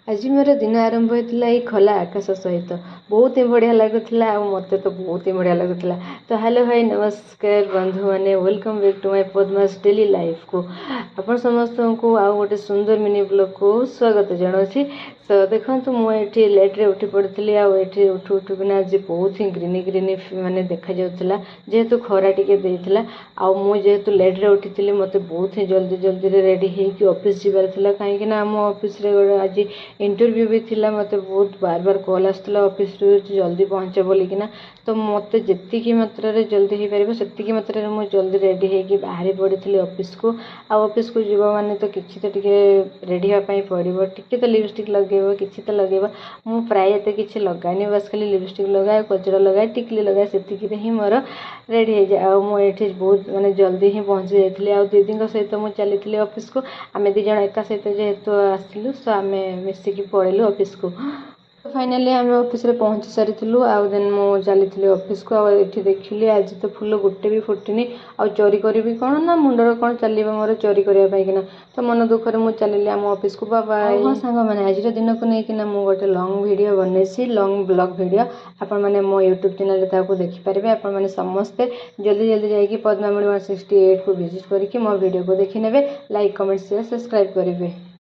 आज मोर दिन आरंभ होता है खोला आकाश सहित बहुत ही बढ़िया लगुला मत तो बहुत ही बढ़िया लगुला। तो हेलो हाय नमस्कार बंधु मैंने welcome back to my Padma's daily life को आप समस्त को आउ गोटे सुंदर मिनी ब्लॉग को स्वागत जनावि। तो देखो मुझे लेट्रे उठी पड़ी आठी उठू उठूना आज बहुत ही ग्रीनी ग्रीनी माने देखा जाऊला जेहेतु खरा टिके देता जेहेतु लेट्रे उठी मत बहुत ही जल्दी जल्दी रेडी होगी ऑफिस जीवार था कहीं आम ऑफिस आज इंटरव्यू भी थिला मत बहुत बार बार कॉल आसला ऑफिस जल्दी पहुँच बोलिकिना। तो मत जी मात्रा जल्दी हो पार से मात्रा मुझे जल्दी रेडी होगी बाहरी पड़ी ऑफिस को ऑफिस को जीव माने तो किसी तो रेडी हाँपाई पड़ो टी तो लिपस्टिक लगे किसी तो लगे मु प्राय एत कि लगानी बस खाली लिपस्टिक लगाए कजरा लगाए टिकली लगाए से ही मोर रेडी हो जाए। मुझे बहुत माने जल्दी ही पहुँची जाइए आ दीदी सहित मुझे चली ऑफिस को आम दिज एका सहित जेहेतु आसलु तो आम मिसिकी पलू ऑफिस को। फाइनाली आम ऑफिस रे पहुँची सारी आउ देन मु चली ऑफिस को ये देखिली आज तो फुल गोटे भी फुटनी आ चोरी करी कौन ना मुंडर कौन चलो मोर चोरी करने तो मन दुखर मुझे चली आम ऑफिस को बाबा। हाँ सांग मैंने आज दिन को लेकिन गोटे लंग वीडियो बनई लंग ब्लॉग वीडियो आपण मैंने मो यूट्यूब चैनल देखिपारे आपण मैंने समस्ते जल्दी जल्दी जाकि पद्मामणि 168 को विजिट करके मो वीडियो को देखी ने लाइक कमेंट शेयर सब्सक्राइब करेंगे।